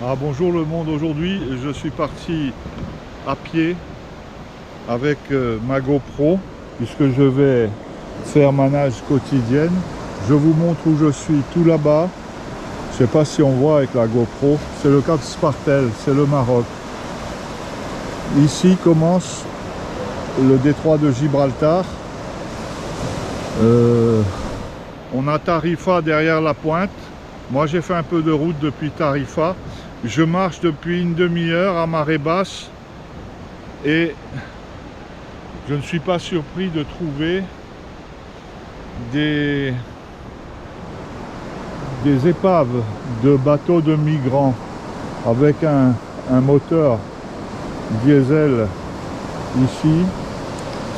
Ah, bonjour le monde, aujourd'hui je suis parti à pied avec ma GoPro puisque je vais faire ma nage quotidienne. Je vous montre où je suis tout là-bas. Je ne sais pas si on voit avec la GoPro. C'est le cap Spartel, c'est le Maroc. Ici commence le détroit de Gibraltar. On a Tarifa derrière la pointe. Moi j'ai fait un peu de route depuis Tarifa. Je marche depuis une demi-heure à marée basse et je ne suis pas surpris de trouver des épaves de bateaux de migrants avec un moteur diesel ici.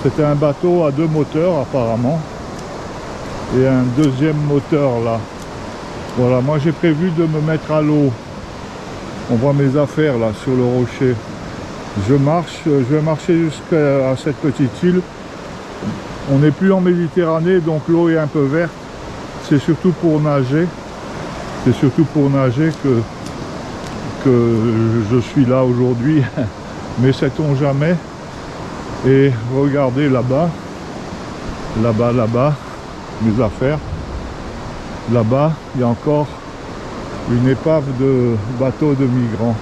C'était un bateau à 2 moteurs apparemment et un deuxième moteur là. Voilà, moi j'ai prévu de me mettre à l'eau. On voit mes affaires là sur le rocher. Je vais marcher jusqu'à cette petite île. On n'est plus en Méditerranée, donc l'eau est un peu verte. C'est surtout pour nager. C'est surtout pour nager que je suis là aujourd'hui. Mais sait-on jamais. Et regardez là-bas, là-bas, mes affaires. Là-bas, il y a encore une épave de bateau de migrants.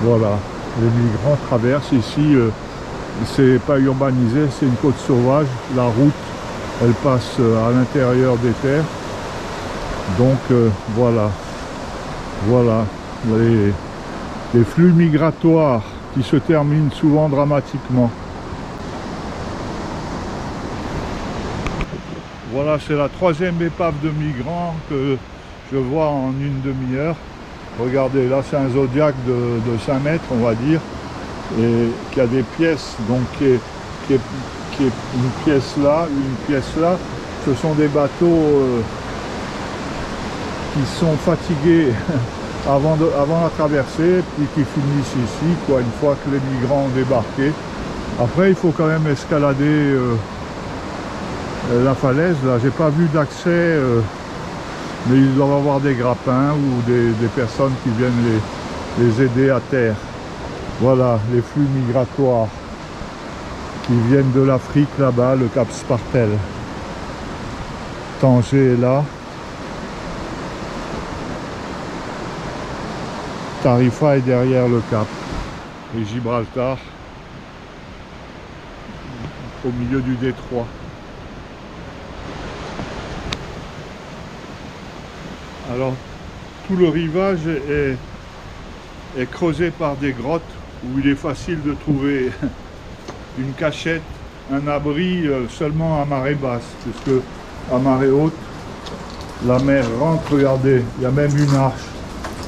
Voilà, les migrants traversent ici. C'est pas urbanisé, c'est une côte sauvage. La route, elle passe à l'intérieur des terres. Donc voilà les flux migratoires qui se terminent souvent dramatiquement. Voilà, c'est la 3e épave de migrants que je vois en une demi-heure. Regardez, là c'est un Zodiac de 5 mètres, on va dire, et qui a des pièces, donc qui est une pièce là, une pièce là. Ce sont des bateaux qui sont fatigués avant la traversée, puis qui finissent ici, quoi, une fois que les migrants ont débarqué. Après, il faut quand même escalader la falaise. Là, j'ai pas vu d'accès. Mais ils doivent avoir des grappins ou des personnes qui viennent les aider à terre. Voilà, les flux migratoires qui viennent de l'Afrique là-bas, le cap Spartel. Tanger est là. Tarifa est derrière le cap. Et Gibraltar au milieu du détroit. Alors, tout le rivage est creusé par des grottes où il est facile de trouver une cachette, un abri seulement à marée basse, puisque à marée haute, la mer rentre. Regardez, il y a même une arche,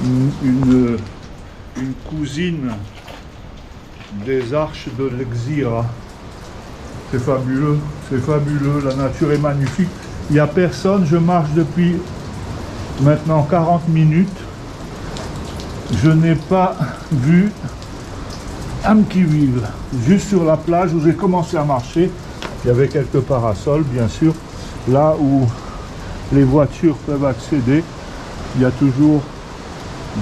une cousine des arches de l'Exira. C'est fabuleux, la nature est magnifique. Il n'y a personne, je marche depuis maintenant 40 minutes, je n'ai pas vu un qui vive. Juste sur la plage où j'ai commencé à marcher, il y avait quelques parasols bien sûr. Là où les voitures peuvent accéder, il y a toujours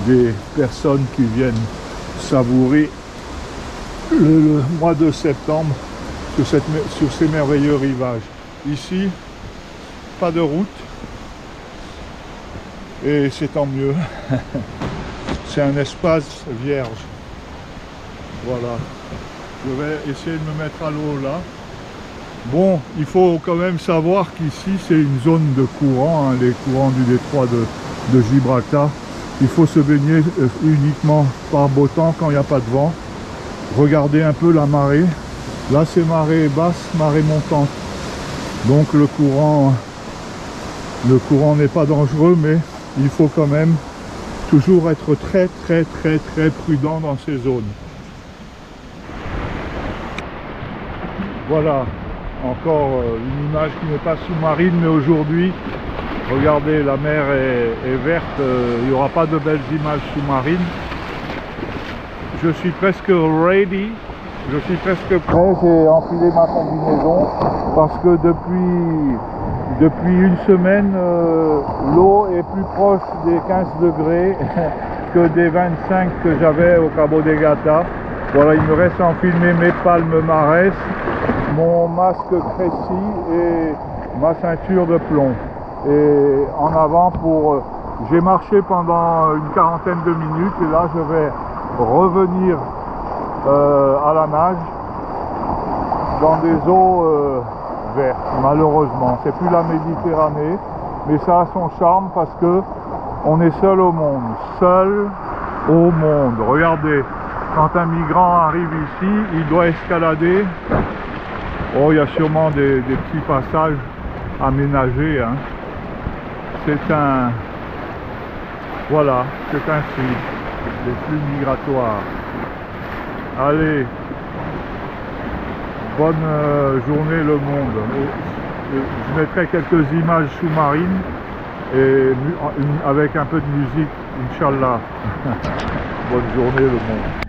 des personnes qui viennent savourer le mois de septembre sur ces merveilleux rivages. Ici, pas de route. Et c'est tant mieux. C'est un espace vierge. Voilà. Je vais essayer de me mettre à l'eau là. Bon, il faut quand même savoir qu'ici c'est une zone de courant, hein, les courants du détroit de Gibraltar. Il faut se baigner uniquement par beau temps quand il n'y a pas de vent. Regardez un peu la marée. Là c'est marée basse, marée montante. Donc le courant n'est pas dangereux, mais il faut quand même toujours être très prudent dans ces zones. Voilà, encore une image qui n'est pas sous-marine, mais aujourd'hui, regardez, la mer est verte, il n'y aura pas de belles images sous-marines. Je suis presque ready, je suis presque prêt, j'ai enfilé ma combinaison parce que depuis une semaine, l'eau est plus proche des 15 degrés que des 25 que j'avais au Cabo de Gata. Voilà, il me reste à enfiler mes palmes marès, mon masque Crécy et ma ceinture de plomb. Et en avant pour... j'ai marché pendant une quarantaine de minutes et là je vais revenir à la nage dans des eaux vertes, malheureusement. C'est plus la Méditerranée, mais ça a son charme parce que on est seul au monde. Seul au monde. Regardez, quand un migrant arrive ici, il doit escalader. Oh, il y a sûrement des petits passages aménagés, hein. C'est un... Voilà, c'est ainsi, les flux migratoires. Allez, bonne journée le monde. Je mettrai quelques images sous-marines et avec un peu de musique, Inch'Allah. Bonne journée le monde.